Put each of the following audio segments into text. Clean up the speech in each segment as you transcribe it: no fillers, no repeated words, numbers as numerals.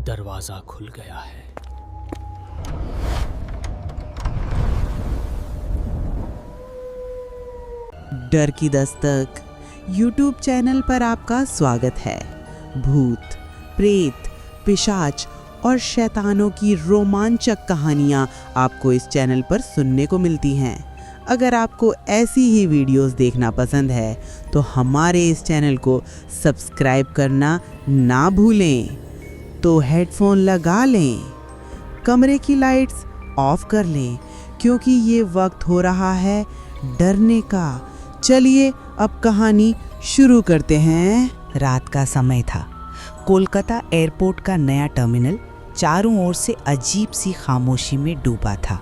दरवाजा खुल गया है। डर की दस्तक YouTube चैनल पर आपका स्वागत है। भूत, प्रेत, पिशाच और शैतानों की रोमांचक कहानियाँ आपको इस चैनल पर सुनने को मिलती हैं। अगर आपको ऐसी ही वीडियोस देखना पसंद है तो हमारे इस चैनल को सब्सक्राइब करना ना भूलें। तो हेडफोन लगा लें, कमरे की लाइट्स ऑफ कर लें, क्योंकि ये वक्त हो रहा है डरने का। चलिए अब कहानी शुरू करते हैं। रात का समय था। कोलकाता एयरपोर्ट का नया टर्मिनल चारों ओर से अजीब सी खामोशी में डूबा था।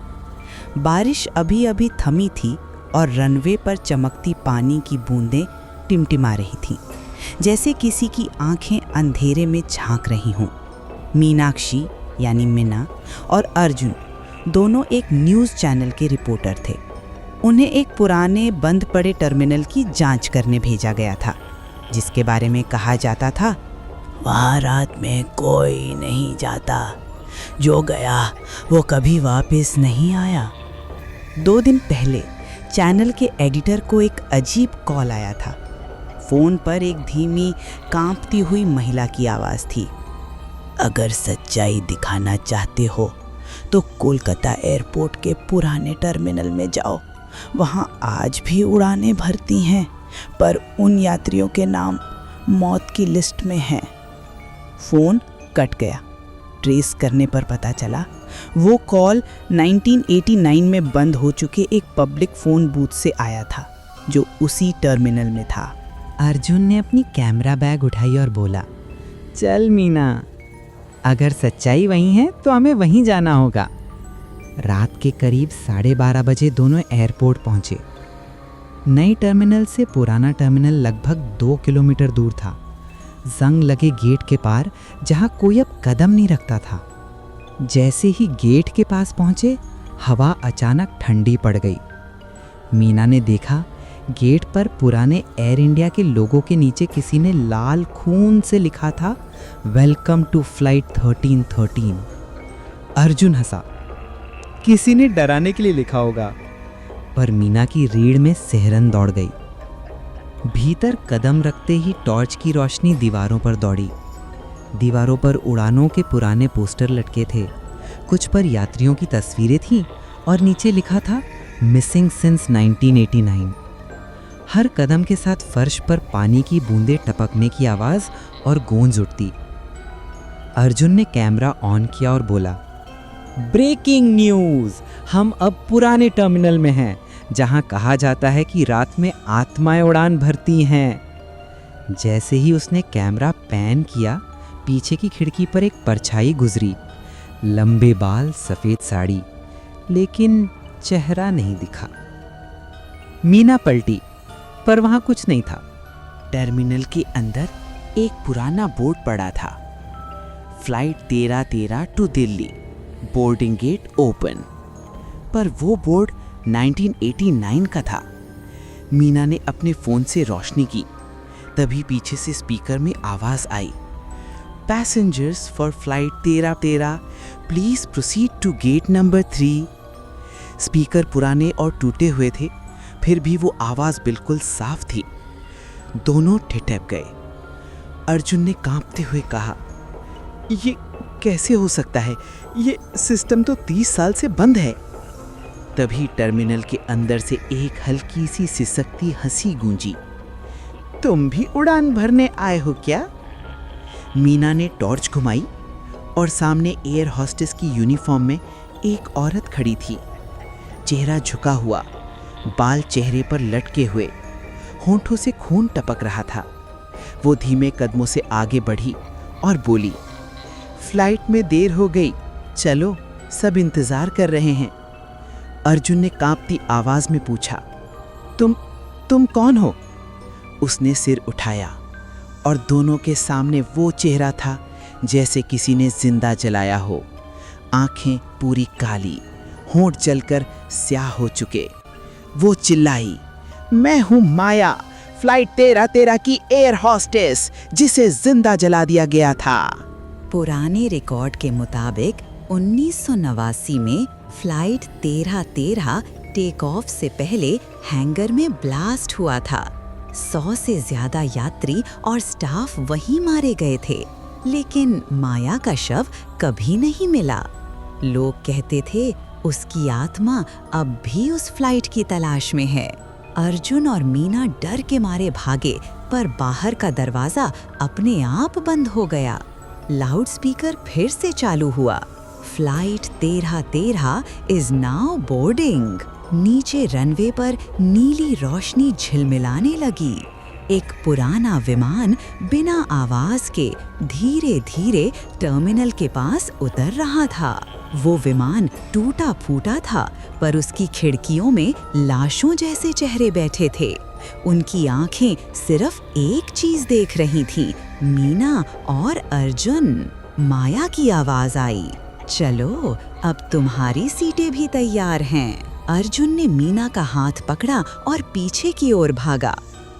बारिश अभी अभी थमी थी और रनवे पर चमकती पानी की बूंदें टिमटिमा रही थीं, जैसे किसी की आंखें अंधेरे में झांक रही हों। मीनाक्षी यानी मीना और अर्जुन दोनों एक न्यूज़ चैनल के रिपोर्टर थे। उन्हें एक पुराने बंद पड़े टर्मिनल की जांच करने भेजा गया था, जिसके बारे में कहा जाता था, वहाँ रात में कोई नहीं जाता, जो गया वो कभी वापस नहीं आया। 2 दिन पहले चैनल के एडिटर को एक अजीब कॉल आया था। फ़ोन पर एक धीमी कांपती हुई महिला की आवाज़ थी। अगर सच्चाई दिखाना चाहते हो तो कोलकाता एयरपोर्ट के पुराने टर्मिनल में जाओ। वहाँ आज भी उड़ानें भरती हैं, पर उन यात्रियों के नाम मौत की लिस्ट में हैं। फ़ोन कट गया। ट्रेस करने पर पता चला वो कॉल 1989 में बंद हो चुके एक पब्लिक फ़ोन बूथ से आया था, जो उसी टर्मिनल में था। अर्जुन ने अपनी कैमरा बैग उठाई और बोला, चल मीना, अगर सच्चाई वही है तो हमें वहीं जाना होगा। रात के करीब 12:30 बजे दोनों एयरपोर्ट पहुंचे। नई टर्मिनल से पुराना टर्मिनल लगभग 2 किलोमीटर दूर था, जंग लगे गेट के पार, जहां कोई अब कदम नहीं रखता था। जैसे ही गेट के पास पहुंचे, हवा अचानक ठंडी पड़ गई। मीना ने देखा गेट पर पुराने एयर इंडिया के लोगों के नीचे किसी ने लाल खून से लिखा था, वेलकम टू फ्लाइट 1313। अर्जुन हंसा, किसी ने डराने के लिए लिखा होगा। पर मीना की रीढ़ में सिहरन दौड़ गई। भीतर कदम रखते ही टॉर्च की रोशनी दीवारों पर दौड़ी। दीवारों पर उड़ानों के पुराने पोस्टर लटके थे, कुछ पर यात्रियों की तस्वीरें थीं और नीचे लिखा था, मिसिंग सिंस 1989। हर कदम के साथ फर्श पर पानी की बूंदें टपकने की आवाज़ और गूंज उठती। अर्जुन ने कैमरा ऑन किया और बोला, ब्रेकिंग न्यूज़, हम अब पुराने टर्मिनल में हैं, जहां कहा जाता है कि रात में आत्माएं उड़ान भरती हैं। जैसे ही उसने कैमरा पैन किया, पीछे की खिड़की पर एक परछाई गुजरी। लंबे बाल, सफ़ेद साड़ी, लेकिन चेहरा नहीं दिखा। मीना पलटी, पर वहाँ कुछ नहीं था। टर्मिनल के अंदर एक पुराना बोर्ड पड़ा था, flight 1313 to Delhi, boarding gate open. पर वो बोर्ड 1989 का था। मीना ने अपने फ़ोन से रोशनी की, तभी पीछे से स्पीकर में आवाज़ आई, passengers for flight 1313 please proceed to gate number 3। Speaker पुराने और टूटे हुए थे, फिर भी वो आवाज़ बिल्कुल साफ थी। दोनों ठिठक गए। अर्जुन ने कांपते हुए कहा, ये कैसे हो सकता है? ये सिस्टम तो 30 साल से बंद है। तभी टर्मिनल के अंदर से एक हल्की सी सिसकती हंसी गूंजी। तुम भी उड़ान भरने आए हो क्या? मीना ने टॉर्च घुमाई और सामने एयर होस्टेस की यूनिफॉर्म में एक औरत खड़ी थी। चेहरा झुका हुआ, बाल चेहरे पर लटके हुए, होंठों से खून टपक रहा था। वो धीमे कदमों से आगे बढ़ी और बोली, फ्लाइट में देर हो गई, चलो, सब इंतजार कर रहे हैं। अर्जुन ने कांपती आवाज में पूछा, तुम कौन हो? उसने सिर उठाया और दोनों के सामने वो चेहरा था जैसे किसी ने जिंदा जलाया हो। आंखें पूरी काली, होंठ जलकर स्याह हो चुके। वो चिल्लाई, मैं हूं माया, फ्लाइट 1313 की एयर होस्टेस, जिसे जिंदा जला दिया गया था। पुराने रिकॉर्ड के मुताबिक 1989 में फ्लाइट 1313 टेक ऑफ से पहले हैंगर में ब्लास्ट हुआ था। 100 से ज्यादा यात्री और स्टाफ वहीं मारे गए थे, लेकिन माया का शव कभी नहीं मिला। लोग कहते थे उसकी आत्मा अब भी उस फ्लाइट की तलाश में है। अर्जुन और मीना डर के मारे भागे, पर बाहर का दरवाजा अपने आप बंद हो गया। लाउडस्पीकर फिर से चालू हुआ। Flight 1313 is now boarding. नीचे रनवे पर नीली रोशनी झिलमिलाने लगी। एक पुराना विमान बिना आवाज के धीरे धीरे टर्मिनल के पास उतर रहा था। वो विमान टूटा फूटा था, पर उसकी खिड़कियों में लाशों जैसे चेहरे बैठे थे। उनकी आंखें सिर्फ एक चीज देख रही थीं, मीना और अर्जुन। माया की आवाज आई, चलो अब तुम्हारी सीटें भी तैयार हैं। अर्जुन ने मीना का हाथ पकड़ा और पीछे की ओर भागा।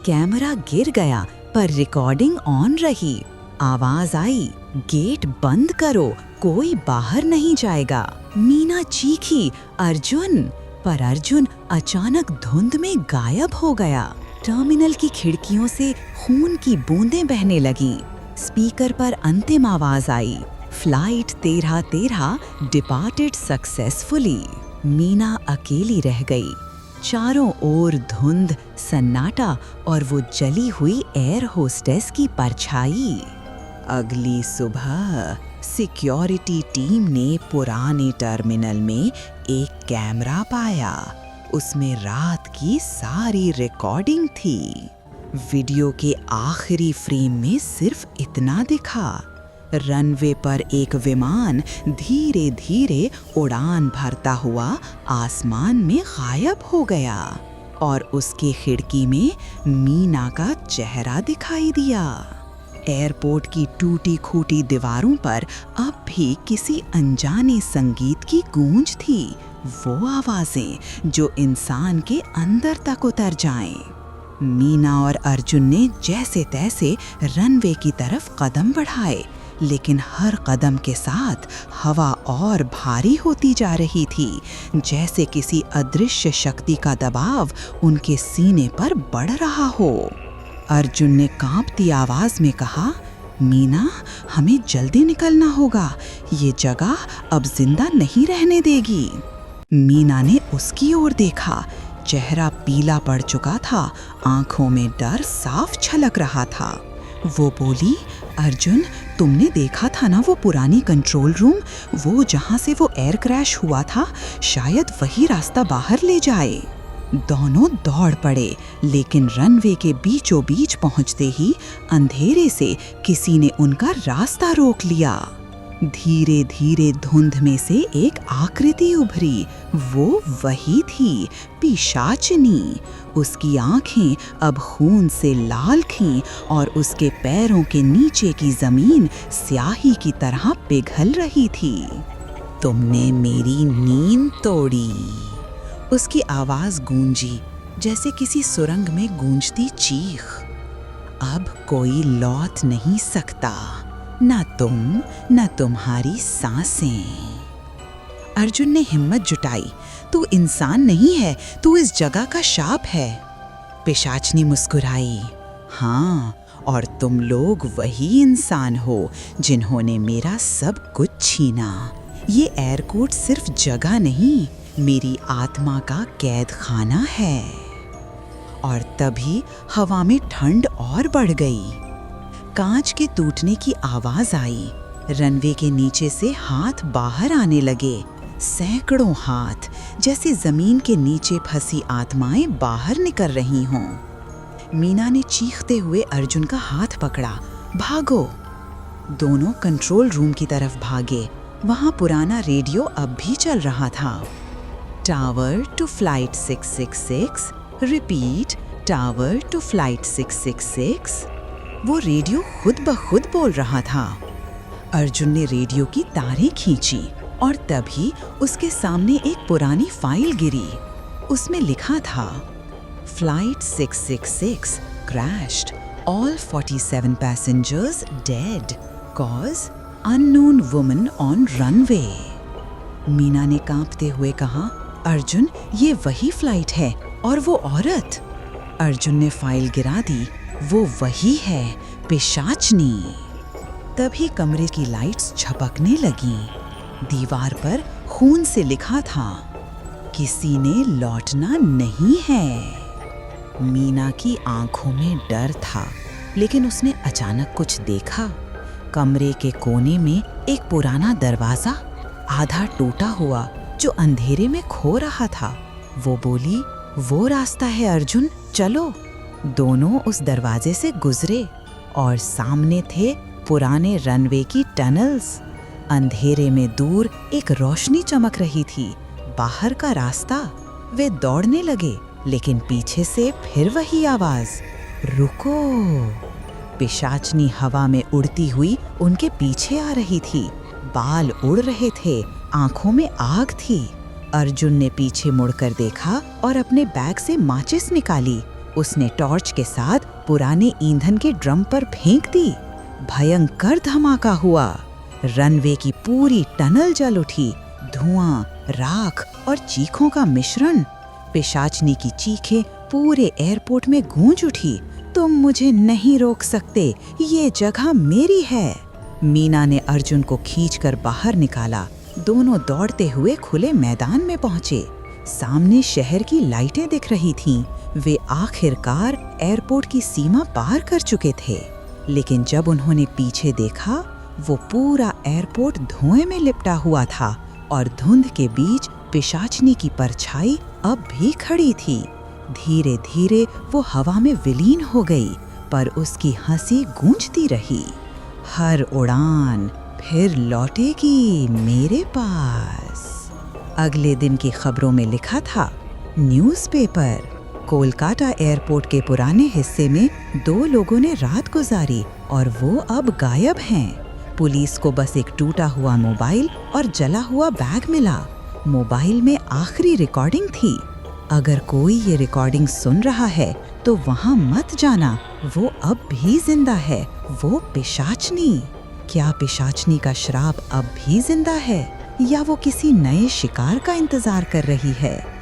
कैमरा गिर गया, पर रिकॉर्डिंग ऑन रही। आवाज आई, गेट बंद करो, कोई बाहर नहीं जाएगा। मीना चीखी, अर्जुन, पर अर्जुन अचानक धुंध में गायब हो गया। टर्मिनल की खिड़कियों से खून की बूंदें बहने लगीं। स्पीकर पर अंतिम आवाज आई, फ्लाइट 1313 डिपार्टेड सक्सेसफुली। मीना अकेली रह गई। चारों ओर धुंध, सन्नाटा और वो जली हुई एयर होस्टेस की परछाई। अगली सुबह सिक्योरिटी टीम ने पुराने टर्मिनल में एक कैमरा पाया। उसमें रात की सारी रिकॉर्डिंग थी। वीडियो के आखिरी फ्रेम में सिर्फ इतना दिखा, रनवे पर एक विमान धीरे धीरे उड़ान भरता हुआ आसमान में गायब हो गया और उसके खिड़की में मीना का चेहरा दिखाई दिया। एयरपोर्ट की टूटी खूटी दीवारों पर अब भी किसी अनजाने संगीत की गूंज थी, वो आवाजें जो इंसान के अंदर तक उतर जाएं। मीना और अर्जुन ने जैसे तैसे रनवे की तरफ कदम बढ़ाए, लेकिन हर कदम के साथ हवा और भारी होती जा रही थी, जैसे किसी अदृश्य शक्ति का दबाव उनके सीने पर बढ़ रहा हो। अर्जुन ने कांपती आवाज में कहा, मीना, हमें जल्दी निकलना होगा, ये जगह अब जिंदा नहीं रहने देगी। मीना ने उसकी ओर देखा। चेहरा पीला पड़ चुका था, आंखों में डर साफ झलक रहा था। वो बोली, अर्जुन, तुमने देखा था ना वो पुरानी कंट्रोल रूम, वो जहां से वो एयर क्रैश हुआ था, शायद वही रास्ता बाहर ले जाए। दोनों दौड़ पड़े, लेकिन रनवे के बीचों बीच पहुंचते ही अंधेरे से किसी ने उनका रास्ता रोक लिया। धीरे धीरे धुंध में से एक आकृति उभरी। वो वही थी, पिशाचिनी। उसकी आंखें अब खून से लाल थीं और उसके पैरों के नीचे की जमीन स्याही की तरह पिघल रही थी। तुमने मेरी नींद तोड़ी। उसकी आवाज गूंजी जैसे किसी सुरंग में गूंजती चीख। अब कोई लौट नहीं सकता, ना तुम, ना तुम्हारी सांसें। अर्जुन ने हिम्मत जुटाई, तू इंसान नहीं है, तू इस जगह का शाप है। पिशाचनी मुस्कुराई, हाँ, और तुम लोग वही इंसान हो जिन्होंने मेरा सब कुछ छीना। ये एयरपोर्ट सिर्फ जगह नहीं, मेरी आत्मा का कैद खाना है। और तभी हवा में ठंड और बढ़ गई। कांच के टूटने की आवाज आई। रनवे के नीचे से हाथ बाहर आने लगे, सैकड़ों हाथ, जैसे जमीन के नीचे फंसी आत्माएं बाहर निकल रही हों। मीना ने चीखते हुए अर्जुन का हाथ पकड़ा, भागो। दोनों कंट्रोल रूम की तरफ भागे। वहां पुराना रेडियो अब भी चल रहा था। Tower to flight 666, repeat, tower to flight 666। वो रेडियो खुद ब खुद बोल रहा था। अर्जुन ने रेडियो की तारें खींची और तभी उसके सामने एक पुरानी फाइल गिरी। उसमें लिखा था, flight 666 crashed, all 47 passengers dead, cause unknown woman on runway. Meena ने कांपते हुए कहा, अर्जुन, ये वही फ्लाइट है और वो औरत। अर्जुन ने फाइल गिरा दी। वो वही है, पिशाचनी। तभी कमरे की लाइट्स झपकने लगीं। दीवार पर खून से लिखा था, किसी ने लौटना नहीं है। मीना की आंखों में डर था, लेकिन उसने अचानक कुछ देखा। कमरे के कोने में एक पुराना दरवाजा, आधा टूटा हुआ, जो अंधेरे में खो रहा था। वो बोली, वो रास्ता है अर्जुन, चलो। दोनों उस दरवाजे से गुजरे और सामने थे पुराने रनवे की टनल्स। अंधेरे में दूर एक रोशनी चमक रही थी, बाहर का रास्ता। वे दौड़ने लगे, लेकिन पीछे से फिर वही आवाज, रुको। पिशाचनी हवा में उड़ती हुई उनके पीछे आ रही थी। बाल उड़ रहे थे, आंखों में आग थी। अर्जुन ने पीछे मुड़कर देखा और अपने बैग से माचिस निकाली। उसने टॉर्च के साथ पुराने ईंधन के ड्रम पर फेंक दी। भयंकर धमाका हुआ। रनवे की पूरी टनल जल उठी। धुआं, राख और चीखों का मिश्रण। पिशाचनी की चीखें पूरे एयरपोर्ट में गूंज उठी, तुम मुझे नहीं रोक सकते, ये जगह मेरी है। मीना ने अर्जुन को खींचकर बाहर निकाला। दोनों दौड़ते हुए खुले मैदान में पहुंचे। सामने शहर की लाइटें दिख रही थीं। वे आखिरकार एयरपोर्ट की सीमा पार कर चुके थे। लेकिन जब उन्होंने पीछे देखा, वो पूरा एयरपोर्ट धुएं में लिपटा हुआ था और धुंध के बीच पिशाचनी की परछाई अब भी खड़ी थी। धीरे धीरे वो हवा में विलीन हो गई, पर उसकी हंसी गूंजती रही। हर उड़ान फिर लौटेगी मेरे पास। अगले दिन की खबरों में लिखा था, न्यूज़पेपर, कोलकाता एयरपोर्ट के पुराने हिस्से में 2 लोगों ने रात गुजारी और वो अब गायब हैं। पुलिस को बस एक टूटा हुआ मोबाइल और जला हुआ बैग मिला। मोबाइल में आखिरी रिकॉर्डिंग थी। अगर कोई ये रिकॉर्डिंग सुन रहा है तो वहाँ मत जाना, वो अब भी जिंदा है, वो पिशाचनी। क्या पिशाचनी का श्राप अब भी जिंदा है या वो किसी नए शिकार का इंतजार कर रही है?